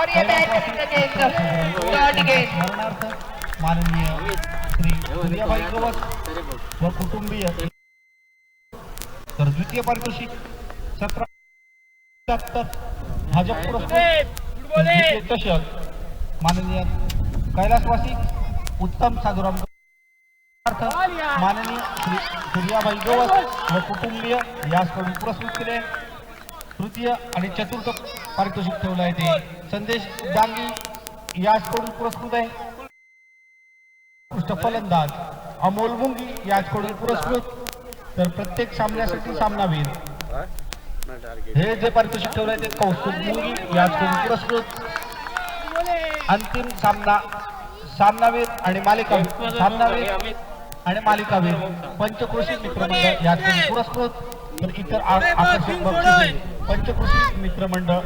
और ये बेहतरीन गेंद शॉट गेंद स्मरणार्थ माननीय श्री सूर्याबाई गवस व कुटुंबीय तर द्वितीय पारितोषिक 17 भाजप पुरस्कृत चषक माननीय कैलासवासी उत्तम साधुराम माननीय श्री सूर्याबाई गवस व कुटुंबीय यासकडून पुरस्कृत केले. तृतीय आणि चतुर्थ पारितोषिक ठेवलं आहे ते संदेश डांगी याचकडून पुरस्कृत आहे. उत्कृष्ट फलंदाज अमोल मुंगी याचकडून पुरस्कृत. तर प्रत्येक सामन्यासाठी सामनावीर हे जे पारितोषिक ठेवलं आहे ते कौस्तुभ मुंगी याचकडून पुरस्कृत. अंतिम सामना सामनावीर आणि मालिकावीर पंचक्रोशी मित्रमंडळ याचकडून पुरस्कृत. तर इतर आकर्षक बक्षिसे पंचक्रोशी मित्रमंडळ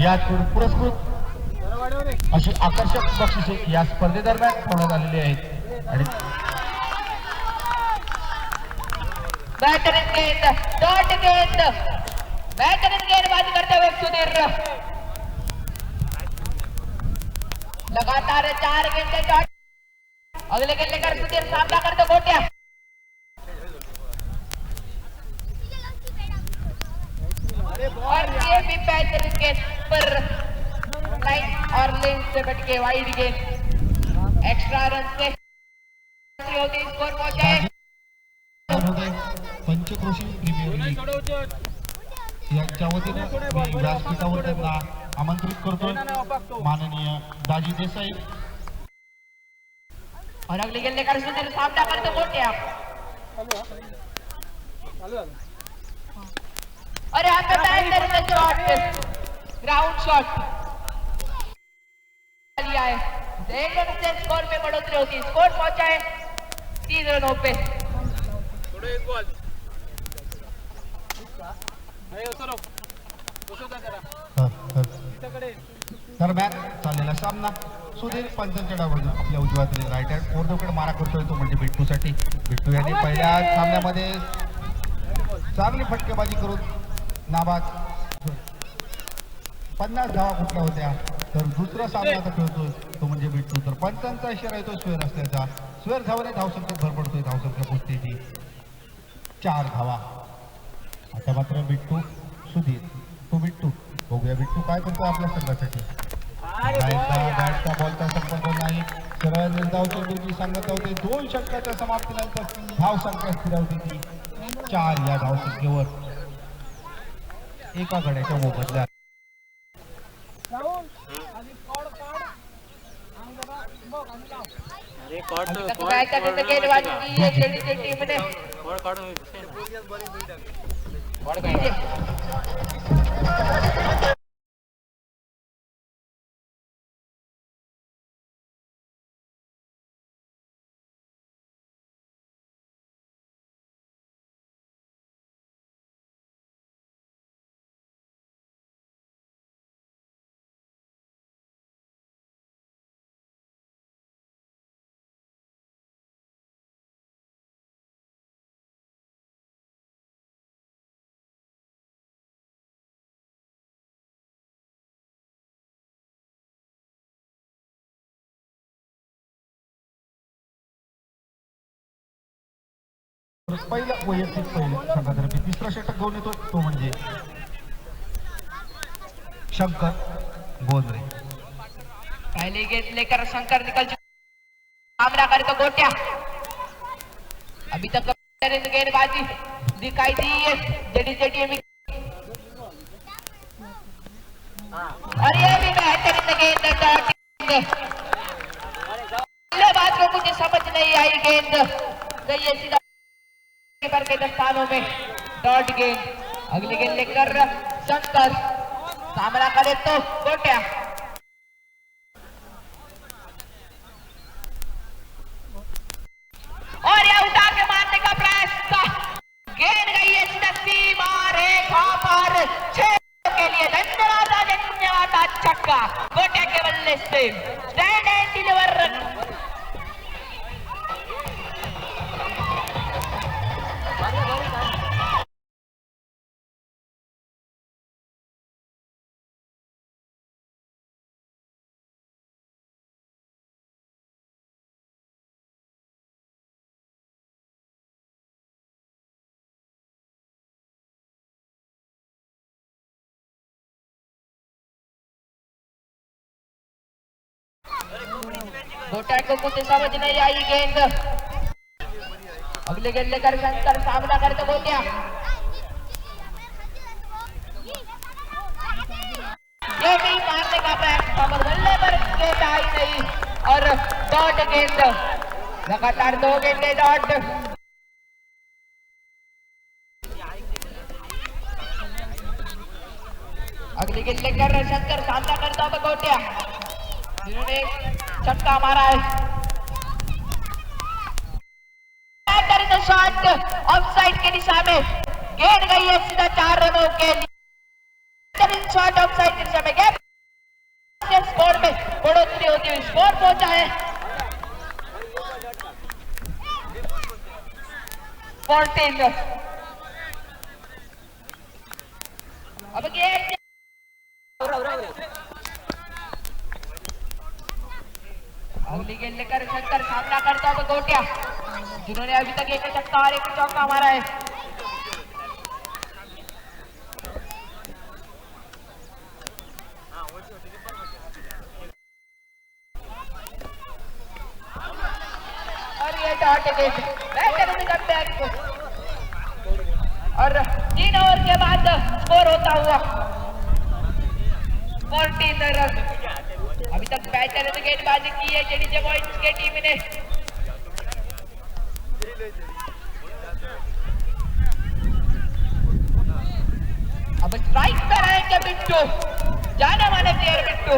याचकडून पुरस्कृत अशी आकर्षक बक्षिसे या स्पर्धेदरम्यान ठेवण्यात आलेली आहेत. आणि बेहतरीन गेंद डॉट गेंद बेहतरीन गेंदबाजी करते हुए सुधीर लगातार 4 गेंदे डॉट. अगले गेंद लेकर सुधीर सामना करते गोट्या और ये भी बेहतरीन गेंद पर लाइन और लेन से बटके वाइड गेंद एक्स्ट्रा रन से होती स्कोर पहुंचे. पंचक्रोशी प्रीमियर लीग यांच्या वतीनं मी व्यासपीठावर त्यांना आमंत्रित करतोय माननीय दाजी देसाई. और अगली गेंद लेकर सुधीर सामना करते गोट्या और यहाँ पे बेहतरीन शॉट ग्राउंड शॉट लिया है. 1 रन से स्कोर में बढ़ोतरी होती. स्कोर पहुंचा है 3 रनों पे. दरम्यान चाललेला सामना सुधीर पंचांच्या डावातून आपल्या उजव्या हाताने राईट हँड ओरदोकडे मारा करतोय तो म्हणजे बिट्टूसाठी. बिट्टू यांनी पहिल्या सामन्यामध्ये चांगली फटकेबाजी करून नाबाद 50 धावा कुठल्या होत्या. तर दुसरा सामना आता खेळतोय तो म्हणजे बिट्टू. तर पंचांचा इशारा येतो स्वेर असल्याचा. स्वेर धावाने धावसंख्येत भर पडतोय. धावसंख्या पोचतेची 4 धावा. आता मात्र बिट्टू सुधीर तो बिट्टू बघूया बिट्टू काय करतो आपल्या संघासाठी. बॅटचा बॉलचा संपर्क नाही. सरळ निर्धाव चेंडूची सांगत होते. 2 षटकाच्या समाप्तीनंतर धावसंख्या स्थिरावते ती 4 या धावसंख्येवर एका गड्याच्या मोबदल्यात. पहिला वैयक्तिक संघातर्फे तिसरा षटक घेऊन येतो तो म्हणजे शंकर गोंद्रे. पहली गेंद लेकर शंकर निकल सामना करे तो गोट्या. अभी तक गेंदबाजी दिखाई दी है जेडी और ये भी बेहतरीन गेंद. बात को मुझे समझ नहीं आई. गेंद गई है सीधा कीपर के दस्तानों में. डॉट गेंद. अगली गेंद लेकर शंकर सामना करे तो गोट्या. और यह उठा के मारने का प्रयास. गेंद गई है सीधा सीमा रेखा पर. 6 के लिए धन्यवाद छक्का गोट्या के बल्ले से. Stand end deliver. गोटा को कुछ समझ नहीं आई गेंद। अगले गेंद लेकर शंकर सामना करते गोटिया। ये भी मारने का प्रयास था पर बल्ले पर गेंद आई नहीं और डॉट गेंद। लगातार 2 गेंदे डॉट। अगली गेंद लेकर शंकर सामना करता हुआ गोटिया, जिन्होंने छक्का मारा है। शॉट ऑफसाइड की दिशा में गेंद गई है सीधा 4 रनों के लिए। शॉट ऑफसाइड की दिशा में गैप स्कोर में बढ़ोतरी होती हुई स्कोर पहुंचा है 14। अब गेंद अगली गेंद लेकर शंकर सामना करता हुआ गोटिया, जिन्होंने अभी तक एक छक्का और एक चौका मारा है। और ये डॉट गेंद और 3 ओवर के बाद स्कोर होता हुआ 14 रन। अभी तक बैटर ने गेंदबाजी की है जडेजा बॉयज के टीम ने। अब स्ट्राइक पर आएंगे बिट्टू, जाने वाले प्लेयर बिट्टू।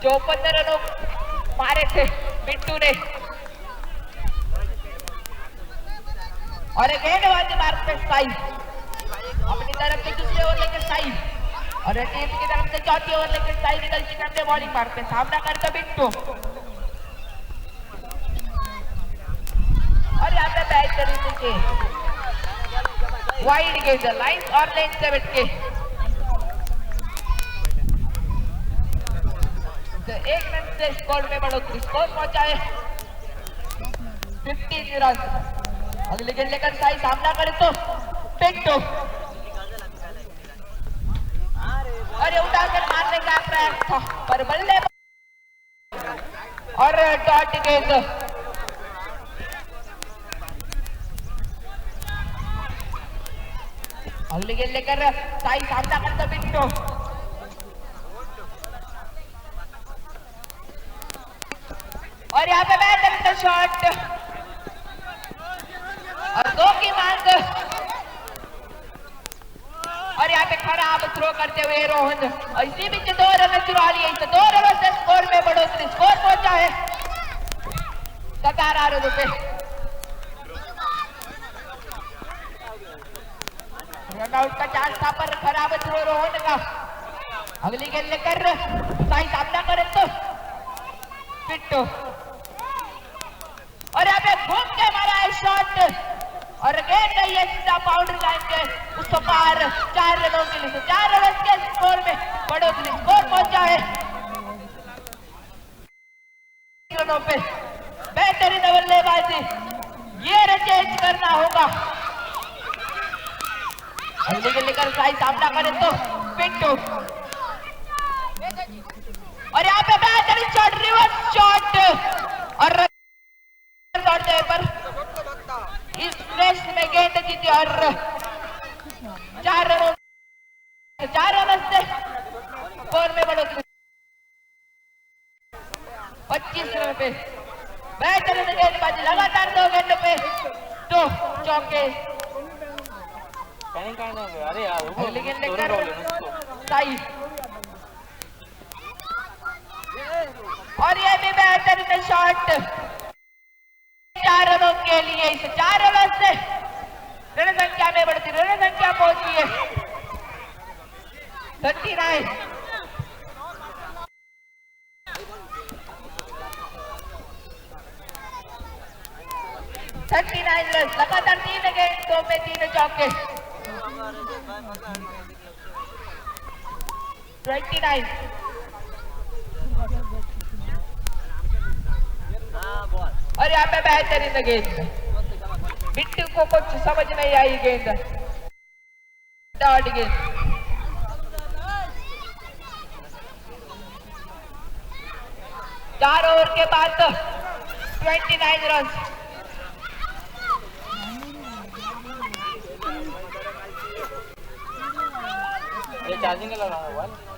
जो 15 रनों मारे थे बिट्टू ने और गेंदबाजी मार्ग पे साई अपनी तरफ से दूसरे ओवर लेकर साई और टीम की तरफ से चौथी ओवर लेकर साई निकल चिकन बॉलिंग मार्ग पे सामना करता बिट्टू। और यहाँ पे बेहतरीन से वाइड गेंद लाइन और लेन से बैठ के तो 1 रन से स्कोर में बढ़ोतरी। स्कोर पहुंचा है 15 रन। अगले गेंद लेकर साई सामना करे तो बिट्टू और उठाकर मारने का प्रयास था पर बल्ले और डॉट गेंद। अगली गेंद लेकर साई सामना करता बिट्टू और यहाँ पे बेहतरीन शॉट और 2 की मांग और यहाँ पे खराब थ्रो करते हुए रोहन और इसी बीच 2 रन चुरा लिए। 2 रनों से स्कोर में बढ़ोतरी। स्कोर पहुंचा है 17 रनों पे। रनआउट का चांस था पर खराब थ्रो रोहन का। अगली गेंद लेकर साई सामना करे तो बिट्टू और यहाँ पे घूम के मारा है शॉट और गेंद गई है सीधा बाउंड्री लाइन के उस पार 4 रनों के लिए। 4 रनों के स्कोर में बढ़ोतरी। स्कोर पहुंचा है रनों पे। बेहतरीन बल्लेबाजी, ये चेंज करना होगा। अगली गेंद लेकर साई सामना करे तो बिट्टू और यहाँ पे बेहतरीन शॉट रिवर्स शॉट और दौड़ते पर इस रेस में गेंद जीती और 4 रनों से स्कोर में बढ़ोतरी 25 रन पे। बेहतरीन गेंदबाजी लगातार 2 गेंदों पे 2 चौके। अगली गेंद लेकर साई और ये भी बेहतरीन शॉट 4 रनों के लिए। इस 4 रनों से रण संख्या में बढ़ती। रण संख्या पहुंची है 39। रन लगातार 3 गेंदों पे 3 चौके। 29 और यहाँ पे बेहतरीन गेंद। बिट्टू को कुछ समझ नहीं आई गेंद। डॉट गेंद 4 ओवर के बाद 29 रन। चार्जिंग लगा हुआ है।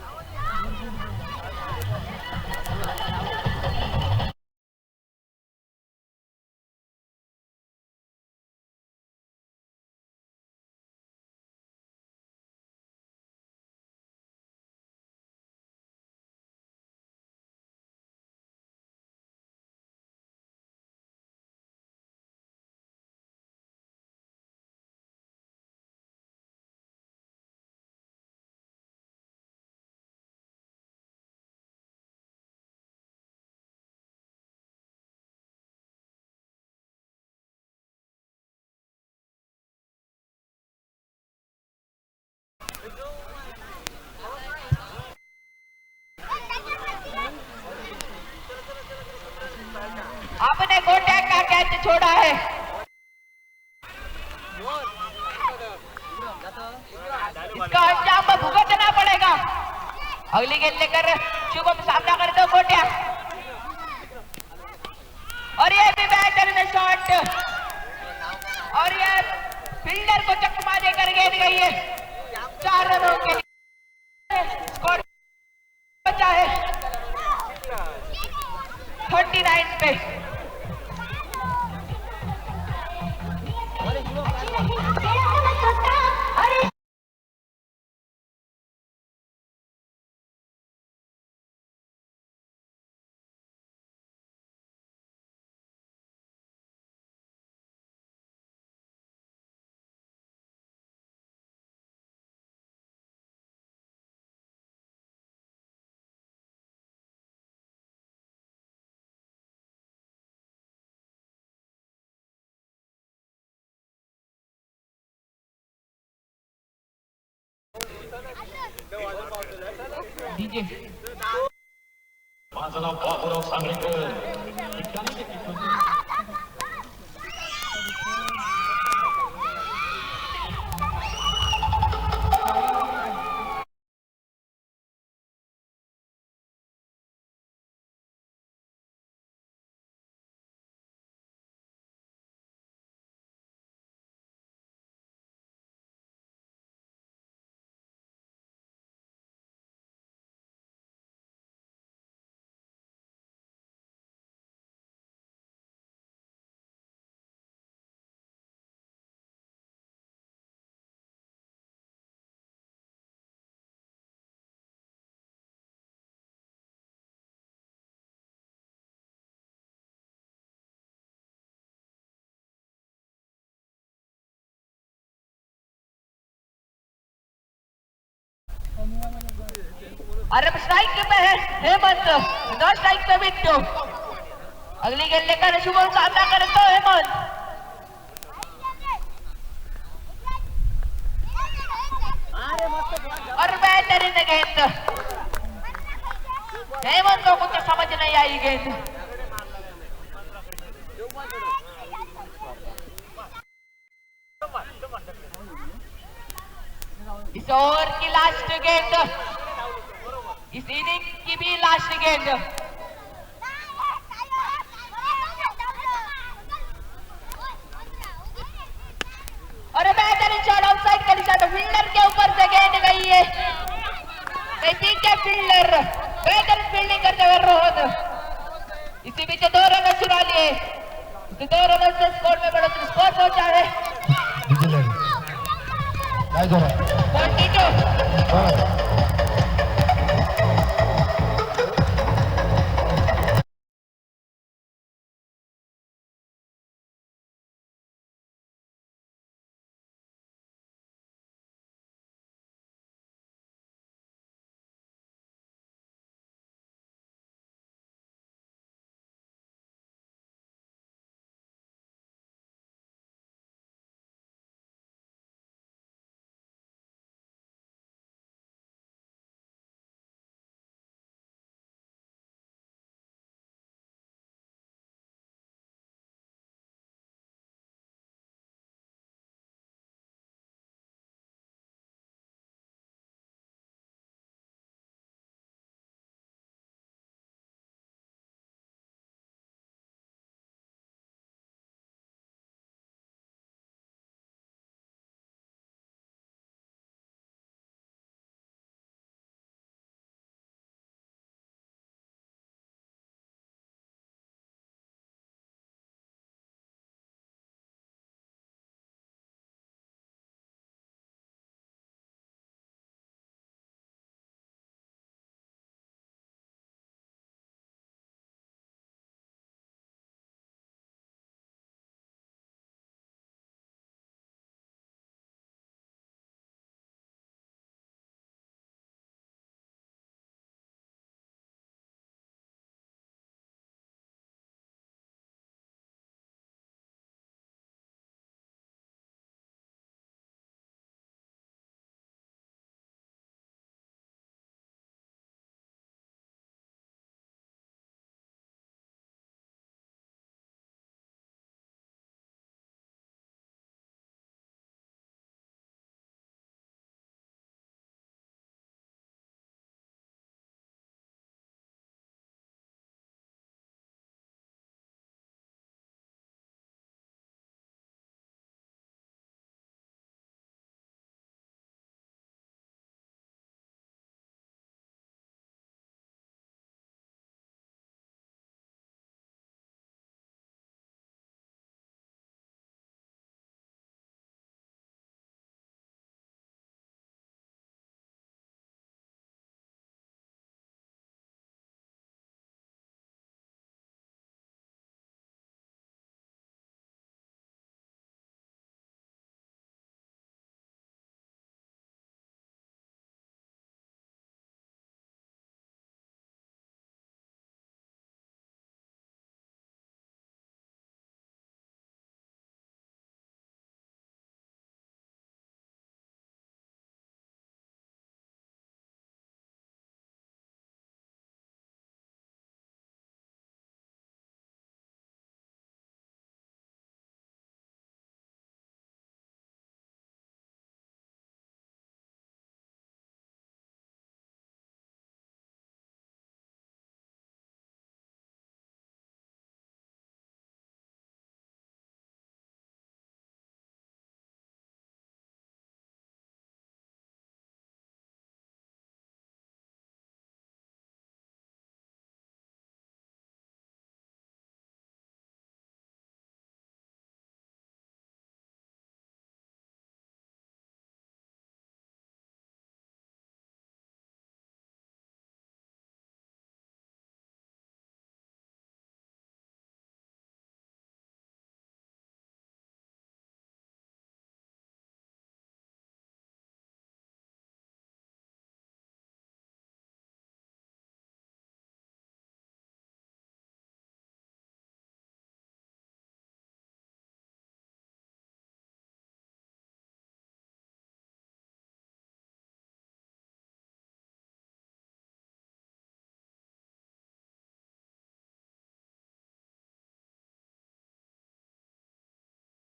आपने गोटे का कैच छोड़ा है। इसका अंजाम भुगतना पड़ेगा। अगली गेंद लेकर शुभम सामना कर दो गोटिया, और ये भी बैटर में शॉट, और ये फील्डर को चकमा देकर गेंद गई है। 4 रनों के लिए स्कोर बचा है 39 पे। DJ. माझं नाव बाबूराव सांगलीकर. अरब स्ट्राइक पे है हेमंत, नॉन स्ट्राइक पे बिट्टू। अगली गेंद लेकर शुभम सामना करे तो हेमंत, और बेहतरीन गेंद। हेमंत को कुछ समझ नहीं आई गेंद। इस ओवर की लास्ट गेंद, इस इनिंग की भी लास्ट गेंद। और बेहतरीन शॉट ऑफसाइड का निशान, फील्डर के ऊपर से गेंद गई है। पीछे फील्डर बेहतरीन फील्डिंग करते हुए रोहन, इसी बीच 2 रन चुरा लिए। 2 रन से स्कोर में बढ़ोतरी, स्कोर पहुंचा है 42।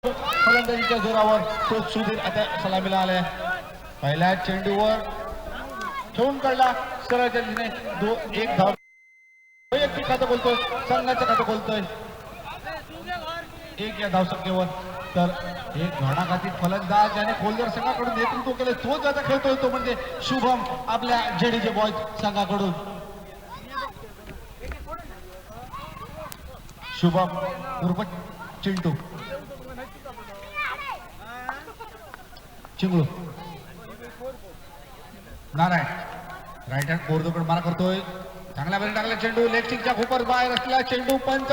फलंदाजीच्या जोरावर तो सुधीर आता सलामीला आलाय. पहिल्या चेंडूवर ठेवून काढला सरळच्या दिशेने 1 धाव. वैयक्तिक खातं बोलतोय, संघाचं खातं बोलतोय 1 या धावसंख्येवर. तर एक घणाघाती फलंदाज ज्याने खोलदार संघाकडून नेतृत्व केले तोच आता खेळतोय तो म्हणजे शुभम आपल्या जेडीजे बॉयज संघाकडून. शुभम उर्फ चिंटू चिंगळू. नारायण राईट हँड कोर्दोकड मारा करतोय. चांगल्या बरे टाकला चेंडू लेगस्टिकच्या खूपच बाहेर असला चेंडू. पंच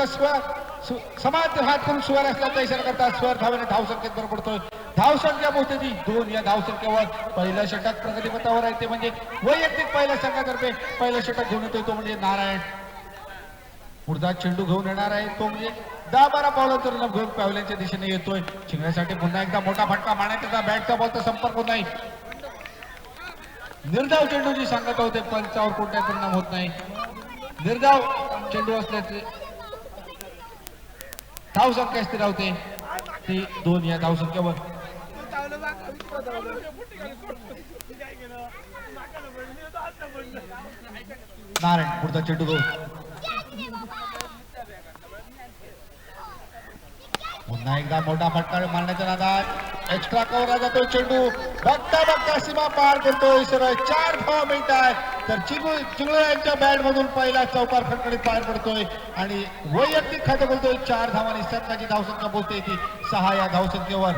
समाज हात करून स्वर असल्याचा इशारा करतात. स्वर धावेने धावसंख्येत बरोबर पडतोय. धावसंख्या पोहोचते 2 या धावसंख्येवर. पहिलं षटक प्रगतीपथावर आहे ते म्हणजे वैयक्तिक पहिल्या संघातर्फे पहिलं षटक घेऊन येतोय तो म्हणजे नारायण. पुढचा चेंडू घेऊन येणार आहे तो म्हणजे 10-12 पावलांतर घेऊन पावलांच्या दिशेने येतोय. चिंगण्यासाठी पुन्हा एकदा मोठा फटका मारण्याचा बॅटचा बॉलचा संपर्क होत नाही. निर्धाव चेंडूची सांगत होते पंचावर कोणताही परिणाम होत नाही. निर्धाव चेंडू असल्याचे धावसंख्या स्थिरावते ती 2 या धावसंख्येवर. नारायण पुढचा चेंडू घेऊन पुन्हा एकदा मोठा फटका मारण्याच्या नादात एक्स्ट्रा कव्हरला जातो चेंडू. बघता बघता सीमा पार करतोय सरळ 4 धावा मिळत आहे. तर चिंगळू यांच्या बॅट मधून पहिला चौकार खडखडीत पार पडतोय आणि वैयक्तिक खातं बोलतोय 4 धावांनी संघाची धावसंख्या बोलते ती 6 या धावसंख्येवर.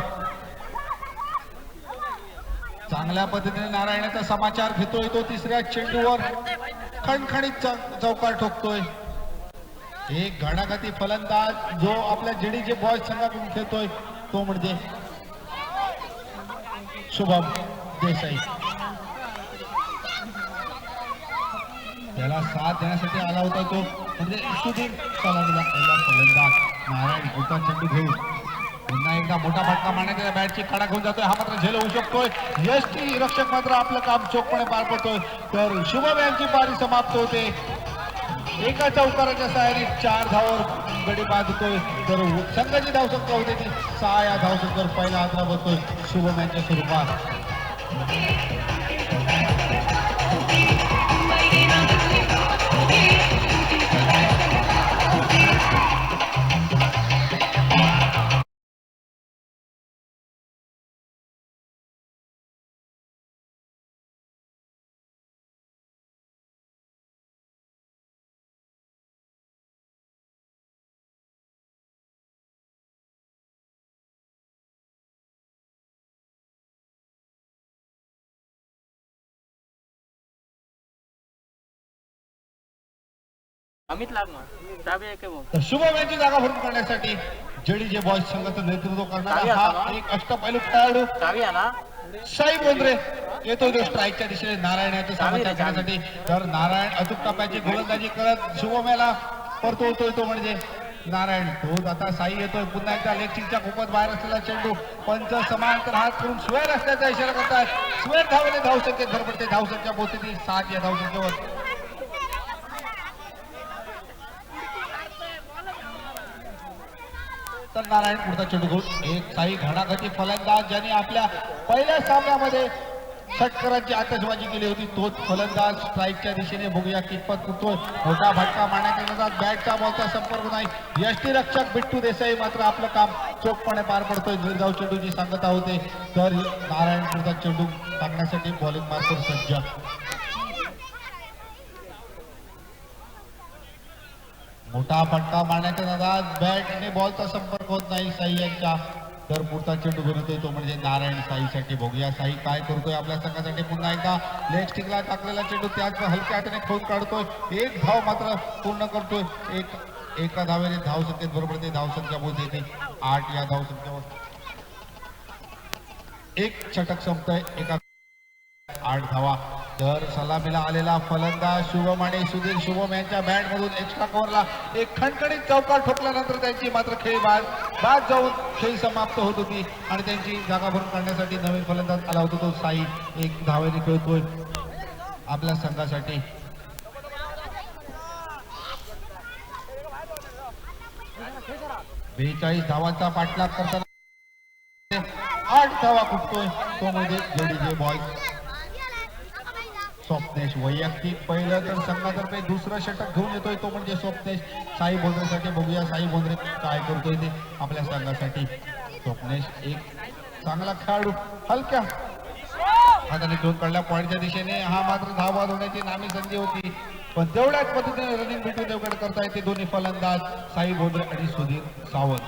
चांगल्या पद्धतीने नारायणाचा समाचार घेतोय तो. तिसऱ्या चेंडूवर खणखणीत चौकार ठोकतोय. एक घणाघाती फलंदाज जो आपल्या जेडीजे बॉयज संघाकडून खेळतोय तो म्हणजे शुभम देसाई. त्याला साथ देण्यासाठी आला होता तो म्हणजे सुधीर सलामीला फलंदाज. नारायण पुढचा चेंडू घेऊन पुन्हा एकदा मोठा फटका मारण्याच्या बॅटची कडा घेऊन जातोय. हा मात्र झेल होऊ शकतोय. यष्टी रक्षक मात्र आपलं काम चोखपणे पार पडतोय. तर शुभम यांची पारी समाप्त होते. एका चौकाराच्या सहाय्याने 4 धावावर गडी बांधतोय. तर संघाची धावसंख्या होते ती 6 या धावसंख्येवर पहिला आदरा बसतोय शुभम यांच्या स्वरूपात. अमित लागणार चाबी आहे का तर शुभम यांची जागा भरून काढण्यासाठी जेडीजे बॉयज संघाचं नेतृत्व करणारा हा एक अष्टपैलू खेळाडू चाबी आहे ना साई बोंद्रे येतो तो स्ट्राईकच्या दिशेने नारायण याचं समाचार करण्यासाठी. तर नारायण अचूक टप्प्याची गोलंदाजी करत शुभम याला परतवतोय तो म्हणजे नारायण. तो आता साई येतोय. पुन्हा एकदा लेगस्टिकच्या खूपच बाहेर असलेला चेंडू. पंच समांतर हात करून स्वेर असल्याचा इशारा करतात. स्वेर धावले धावसंख्येत भर पडते. धावसंख्या पोहोचते 7 या धावसंख्येवर. तर नारायण पुढचा चेंडू घेऊन एक साई घणाघाती फलंदाज ज्याने आपल्या पहिल्या सामन्यामध्ये षटकारांची आतषबाजी केली होती तोच फलंदाज स्ट्राईकच्या दिशेने बघूया कितपत कुठतोय. मोठा फटका मारण्याच्या बॅटचा बॉलचा संपर्क नाही. यष्टीरक्षक बिट्टू देसाई मात्र आपलं काम चोखपणे पार पडतोय. निर्धाव चेंडूची सांगता होते. तर नारायण पुढचा चेंडू टाकण्यासाठी बॉलिंग मार्कर सज्ज. मोठा फटका मारण्याच्या नादात बॅटने बॉलचा संपर्क होत नाही साई यांच्या. तर पुढचा चेंडू घेऊन येतोय तो म्हणजे नारायण. साईसाठी बघूया साई काय करतोय आपल्या संघासाठी. पुन्हा एकदा लेग स्टिकला टाकलेला चेंडू त्याच हलक्या हाताने खेळून काढतोय. 1 धाव मात्र पूर्ण करतोय. एका धावेने धावसंख्येत बरोबर ते धावसंख्या बोलते ती 8 या धावसंख्येवर. एक षटक संपतंय. एका 8 धावा. तर सलामीला आलेला फलंदाज शुभम आणि सुधीर शुभम यांच्या बॅट मधून एक्स्ट्रा कव्हरला एक खणखणीत चौकार ठोकल्यानंतर त्यांची मात्र खेळी बाद जाऊन खेळी समाप्त होत होती आणि त्यांची जागा भरून काढण्यासाठी नवीन फलंदाज आला होता तो साई. 1 धावेने खेळतोय आपल्या संघासाठी. बेचाळीस धावांचा पाठलाग करताना 8 धावा कुठतोय तो म्हणजे जेडीजे बॉयज. स्वप्नेश वैयक्तिक पहिलं तर संघातर्फे दुसरं षटक घेऊन येतोय तो म्हणजे स्वप्नेश. साई बोंद्रेसाठी बघूया साई बोंद्रे काय करतोय ते आपल्या संघासाठी. स्वप्नेश एक चांगला खेळाडू हलक्या हाताने घेऊन काढला पॉईंटच्या दिशेने. हा मात्र धावा होण्याची नामी संधी होती पण तेवढ्याच पद्धतीने रनिंग बिटवीन देवगड करता येते दोन्ही फलंदाज साई बोंद्रे आणि सुधीर सावंत.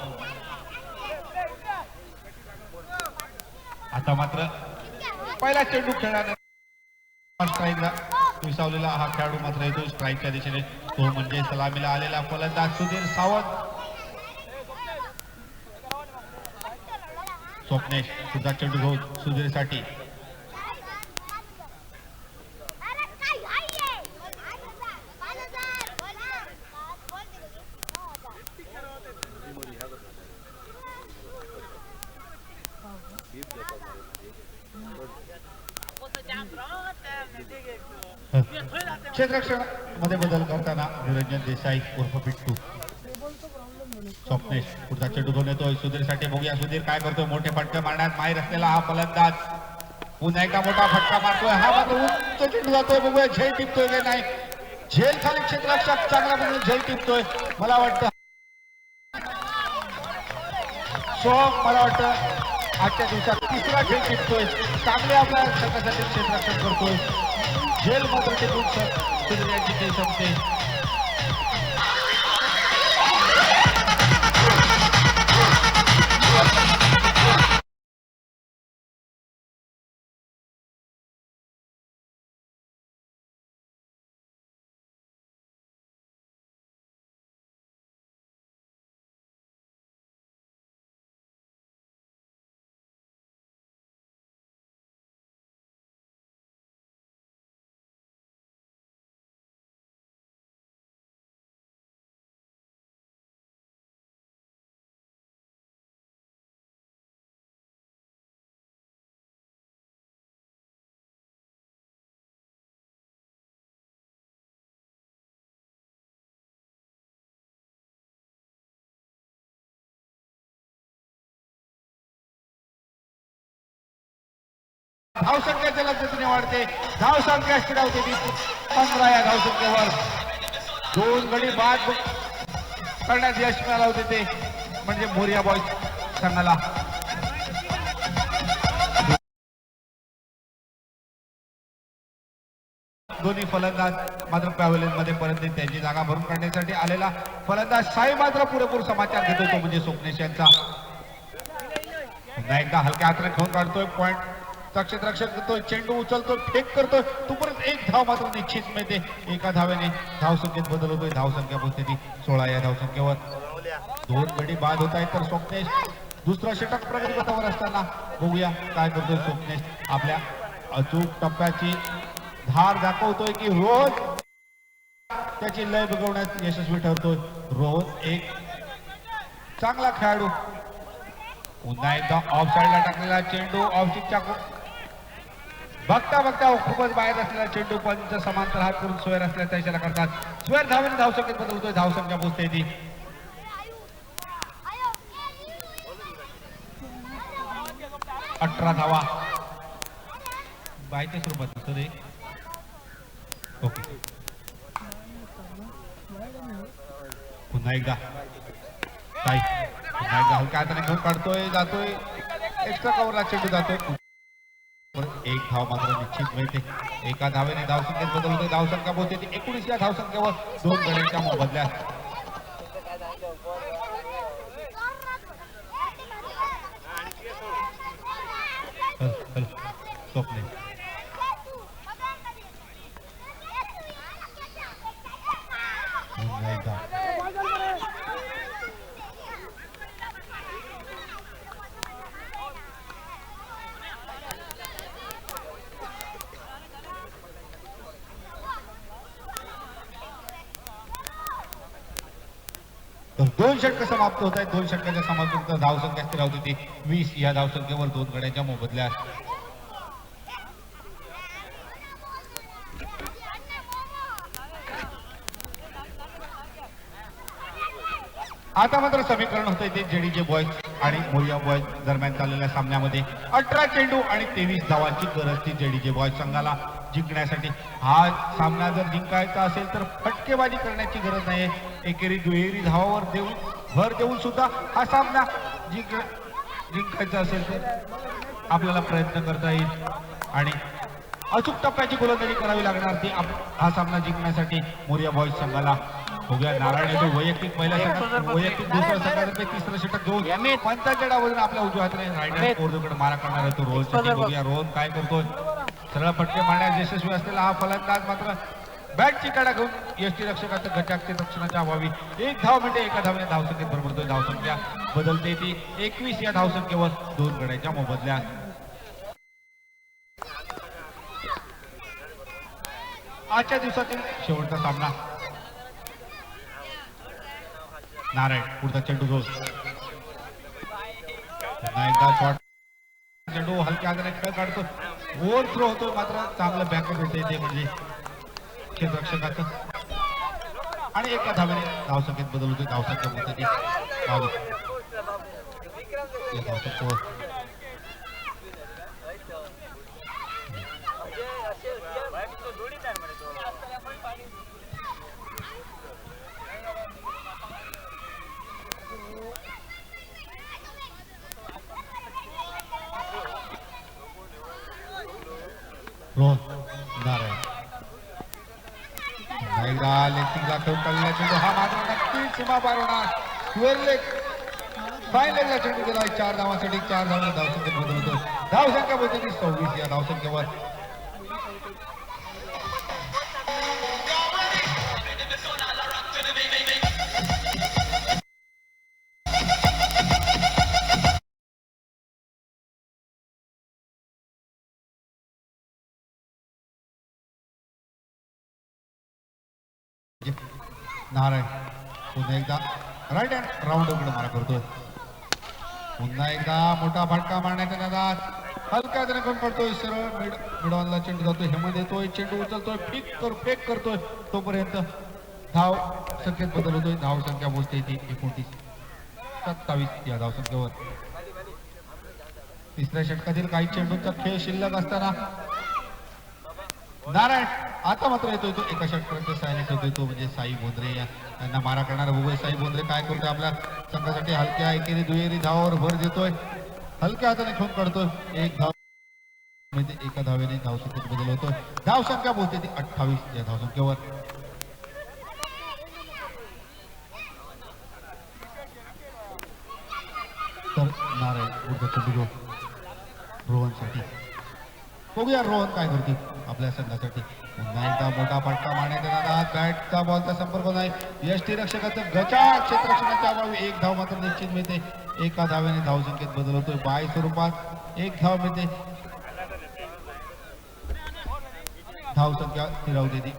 आता मात्र पहिला चेंडू खेळाने स्ट्राईकला विसावलेला हा खेळाडू मात्र येतो स्ट्राईकच्या दिशेने तो म्हणजे सलामीला आलेला फलंदाज सुधीर सावंत. स्वप्नेश सुद्धा चेंडू घेऊन सुधीरसाठी. क्षेत्ररक्षण मध्ये बदल करताना निरंजन देसाई उर्फ बिट्टू. स्वप्नेश पुढचा चेंडू घेऊन येतोय सुधीरसाठी बघूया सुधीर काय करतोय. मोठे फटके मारण्यात माहीर असलेला हा फलंदाज पुन्हा एकदा मोठा फटका मारतोय. हा मात्र उंच चेंडू जातोय बघूया झेल टिपतोय की नाही. झेल खाली क्षेत्ररक्षक चांगला म्हणून झेल टिपतोय मला वाटतं. मला वाटतं आजच्या दिवसात तिसरा झेल टिपतोय चांगले आपल्या संघासाठी क्षेत्ररक्षण करतोय. झेल मात्र टिपून सुधीर यांची खेळ संपते. धावसंख्या लक्षाने वाढते. धावसंख्या स्थिरावते ती 15 या धावसंख्येवर 2 गडी बाद करण्यात यश मिळालं होते ते म्हणजे मोरिया बॉयज संघाला. दोन्ही फलंदाज मात्र पॅव्हलियन मध्ये परत त्यांची जागा भरून काढण्यासाठी आलेला फलंदाज साई मात्र पुरेपूर समाचार घेतो तो म्हणजे स्वप्नेश यांचा. पुन्हा एकदा हलक्या हाताने घेऊन काढतोय पॉइंट क्षेत्ररक्षक करतोय. चेंडू उचलतोय फेक करतोय तोपर्यंत एक धाव मात्र निश्चित मिळते. एका धावेने धावसंख्येत बदल होतोय. धावसंख्या पोहोचते ती 16 या धावसंख्येवर. 2 गडी बाद होत आहेत तर स्वप्नेश दुसरा षटक प्रगतीपथावर असताना बघूया काय करतोय स्वप्नेश. आपल्या अचूक टप्प्याची धार दाखवतोय की रोज त्याची लय बघवण्यात यशस्वी ठरतोय. रोज एक चांगला खेळाडू. पुन्हा एकदा ऑफ साईडला टाकलेला चेंडू ऑफस्टिकच्या बघता बघता खूपच बाहेर असलेला चेंडू पंच समांतर हात करून स्वेर असल्याचा इशारा करतात. स्वेर धावेने धावसंख्येत बदलतोय. धावसंख्या पोहोचते ती 18 धावा बायच्या स्वरूपात सर. ओके पुन्हा एकदा काय पुन्हा एकदा हलक्या हाताने घेऊन काढतोय जातोय एक्स्ट्रा कव्हरला चेंडू जातोय. एक धाव मात्र निश्चित मिळते. एका धावेने धावसंख्येत बदल होते. धावसंख्या पोहोचते ती 19 या धावसंख्येवर 2 गड्यांच्या मोबदल्यात. स्वप्ने तर 2 षटक समाप्त होत आहेत. 2 षटकाच्या समाप्तीनंतर धावसंख्या स्थिर होती ती 20 या धावसंख्येवर 2 गड्यांच्या मोबदल्यात. आता मात्र समीकरण होत आहे ते जेडीजे बॉयज आणि मोरिया बॉयज दरम्यान चाललेल्या सामन्यामध्ये 18 चेंडू आणि 23 धावांची गरज ती जेडीजे बॉयज संघाला जिंकण्यासाठी. हा सामना जर जिंकायचा असेल तर फटकेबाजी करण्याची गरज नाही. एकेरी दुहेरी धावावर देऊन भर देऊन सुद्धा हा सामना जिंकायचा असेल तर आपल्याला प्रयत्न करता येईल आणि अचूक टप्प्याची गोलंदाजी करावी लागणार ती हा सामना जिंकण्यासाठी मोरिया बॉयज संघाला. बघूया नारायण येतो वैयक्तिक पहिल्या षटक वैयक्तिक दुसऱ्या षटकातर्फे तिसरं षटक घेऊन पंचाच्या डावरून आपल्या उजव्या हाताने रायडर कोर्दूकडे मारा करणार आहे तो रोहनसाठी. बघूया रोहन काय करतोय. सरळ फटके मारण्यास यशस्वी असलेला हा फलंदाज मात्र बॅटची काढा घेऊन यष्टीरक्षकाच्या गटाच्या रक्षणाच्या अभावी 1 धाव मिळते. एका धावेने धावसंख्येत भर पडतोय. धावसंख्या बदलते ती 21 या धावसंख्येवर 2 गड्याच्या मोबदल्यात. आजच्या दिवसातील शेवटचा सामना. नारायण पुढचा चेंडू रोज एकदा शॉट चेंडू हलक्या हाताने खेळ काढतो. ओव्हर थ्रो होतो मात्र चांगलं बॅकअप होते ते म्हणजे क्षेत्ररक्षकाचं आणि एका धावेने धावसंख्येत बदल होते. धावसंख्या होते ती 22. रोहन नारायण एकदा लेगला खेळून काढलेला चेंडू हा मात्र नक्कीच सीमा पार होणार. स्क्वेअर लेग फाईन लेगला चेंडू गेला 4 धावांसाठी. 4 धावांनी धावसंख्येत बदल होतो. धावसंख्या बोलते की 26 या धावसंख्येवर. नारायण पुन्हा एकदा राईट हँड राऊंड उघड मारा करतोय. पुन्हा एकदा मोठा फटका मारण्याच्या नादात हलका जण कोण पडतोय. सरळ मिडॉनला चेंडू जातोय. हेमंत येतोय चेंडू उचलतोय फेक करतोय. तोपर्यंत धाव संख्येत बदल होतोय. धाव संख्या बोलते ती 29 27 या धाव संख्येवर. तिसऱ्या षटकातील काही चेंडूचा खेळ शिल्लक असताना नारायण आता मात्र येतोय तो एका षटकाच्या साहाय्याने ठेवतोय तो म्हणजे साई बोंद्रे. यांना मारा करणारा बघूया साई बोंद्रे काय करतोय. आपल्या संघासाठी हलक्या एकेरी दुहेरी धावावर भर देतोय. हलक्या हाताने खेळून काढतोय. 1 धाव म्हणजे एका धावेने धावसंख्येत बदल होतोय. धाव संख्या बोलते ती 28 या धावसंख्येवर. तर नारायण पुढचा चेंडू रोहनसाठी. बघूया रोहन काय करते आपल्या संघासाठी. पुन्हा एकदा मोठा फटका मारण्याच्या नादात बॅटचा बॉलचा संपर्क नाही. यष्टीरक्षकाचं गचा क्षेत्ररक्षणाच्या अभावी 1 धाव मात्र निश्चित मिळते. एका धावेने धावसंख्येत बदल होतोय. बाय स्वरूपात 1 धाव मिळते. धावसंख्या स्थिरावते ती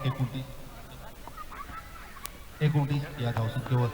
29 या धावसंख्येवर.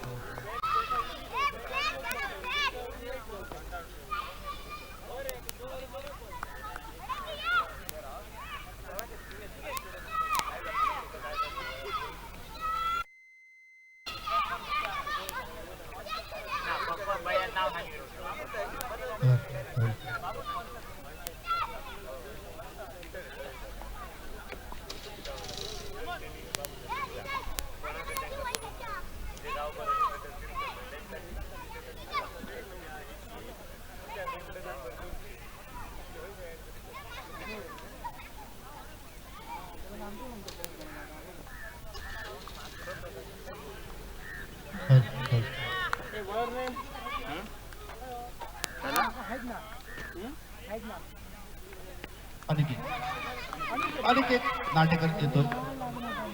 अनिकेत नाटेकर येतो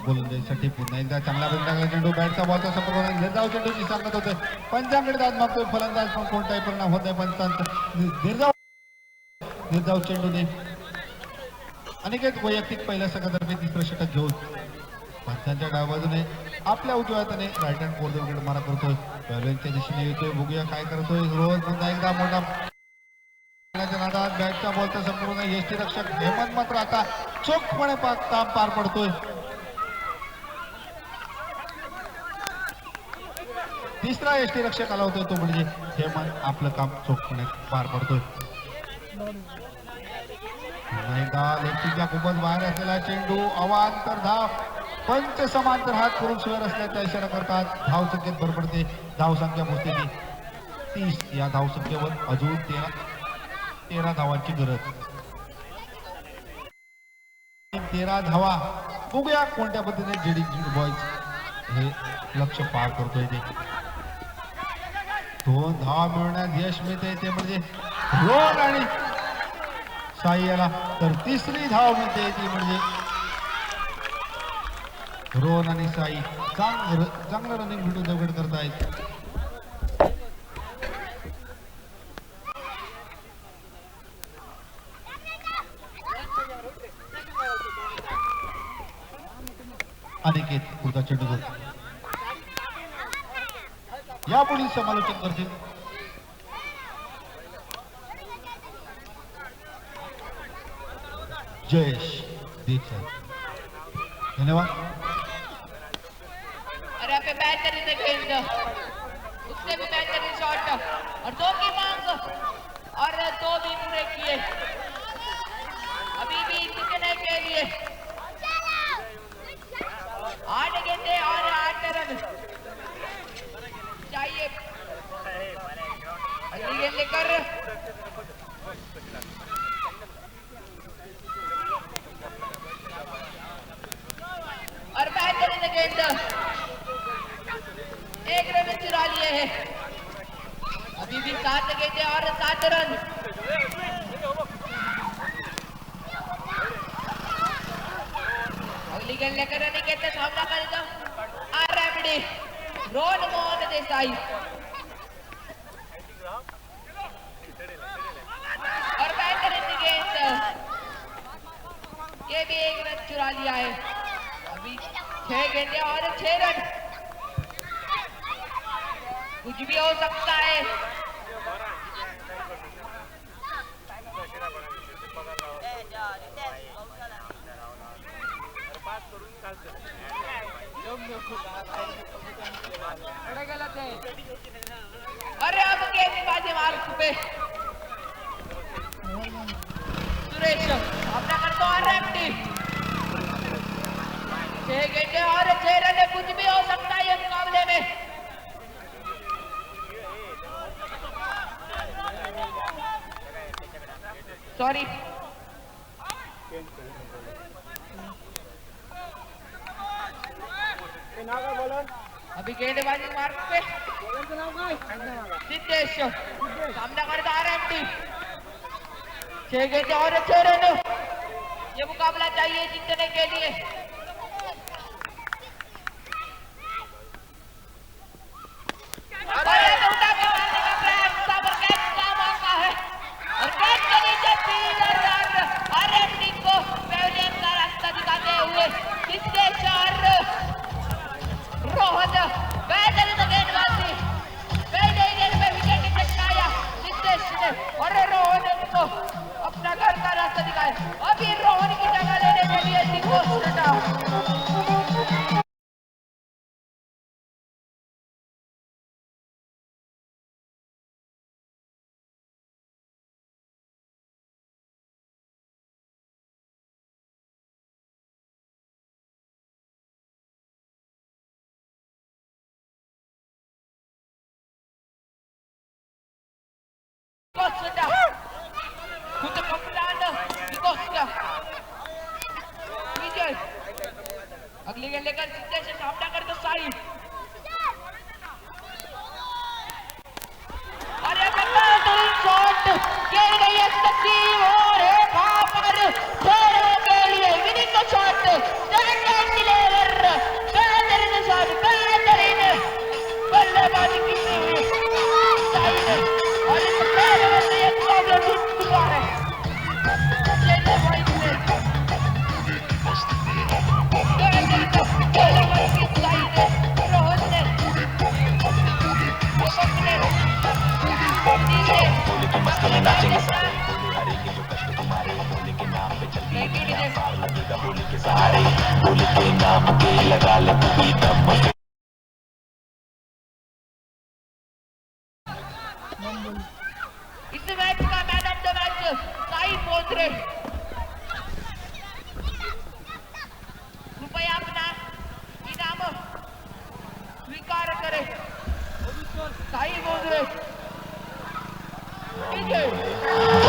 गोलंदाजीसाठी. पुन्हा एकदा चांगला बंदा चेंडू बॅटचा बॉलचा संपर्क निर्धाव चेंडूची सांगत होते. पंचांकडे दाद मागतोय फलंदाज पण कोणताही परिणाम होत नाही. पंचांत निर्धाव चेंडूने अनिकेत वैयक्तिक पहिल्या संघातर्फे तिसरं षटक घेऊन पंचांच्या डाव्या बाजूने आपल्या उजव्या हाताने राईट हँड कोर्दर मारा करतोय. बॅलन्सच्या दिशेने येतोय. बघूया काय करतोय रोहन. पुन्हा एकदा मोठा नादात बॅटचा बॉलचा संपूर्ण यष्टीरक्षक हेमंत मात्र आता चोखपणे काम पार पडतोय. तिसरा एसटी रक्षक आला होता तो म्हणजे हेमंत आपलं काम चोखण्यात पार पडतोय. एकदा लेफ्टीच्या खूपच बाहेर असलेला चेंडू अवांतर धाव पंच समांतर हात करून स्वेर असल्याचा इशारा करतात. धाव संख्येत भर पडते. धाव संख्या पोहोचते 30. या धाव संख्येवर अजून 13 धावांची गरज. 13 धावा. बघूया कोणत्या पद्धतीने जेडी बॉयज हे लक्ष पार करतोय ते. 2 धावा मिळवण्यात यश मिळते ते म्हणजे रोहन आणि साई याला. तर तिसरी धाव मिळते ती म्हणजे रोहन आणि साई चांगलं रनिंग भेटून दगड करतायत. अनिकेत पुढचा चेंडू घेऊन यापुढील समालोचन करतील जयेश दीक्षित. धन्यवाद. और यहाँ पे बेहतरीन गेंद, उससे भी बेहतरीन शॉट और 2 की मांग और 2 भी पूरे किए. अभी भी जीतने के लिए 8 गेंदे और 8 रन चाहिए. अगली गेंद लेकर और बेहतरीन गेंद, 1 रन चुरा लिए हैं. अभी भी 7 गेंदे और 7 रन. अगली गेंद लेकर अनिकेत का सामना करेगा आरएमडी रोहन मोहन देसाई. और बेहतरीन गेंद, ये भी 1 रन चुरा लिया है. अभी 6 गेंदे और 6 रन. कुछ भी हो सकता है. अरे अब गेंदबाजी मार्ग पे सुरेश अपना कर दो आरएमडी. 6 गेंदे और 6 रन. कुछ भी हो सकता है इस मुकाबले में. सॉरी अभी गेंदबाजी मार्ग पे सिद्धेश सामना करता आरएमडी. 6 गेंदे और 6 रन. ये मुकाबला चाहिए जीतने के लिए. अपना घर का रास्ता दिखाया. अभी रोहन की जगह लेने के लिए Costa untuk Kapitana di Costa. विजय अगली गेंद लेकर सीधे से सामना कर दो साई. अरे बेहतरीन शॉट खेल गई है तस्वीर और एक पर खेलने के लिए विनिंग शॉट. बेहतरीन शॉट, बेहतरीन बल्लेबाजी की हुई साई ने. और इस पहले में एक मुकाबला जीत चुका है. नाचेंगे सारे बोले हारेंगे जो कष्ट तुम्हारे बोले के नाम पे चलती है दुनिया पार लगेगा बोले के सहारे बोले के नाम के लगा ले तू भी दम स्वीकार करे साई बोल रहे ठीक है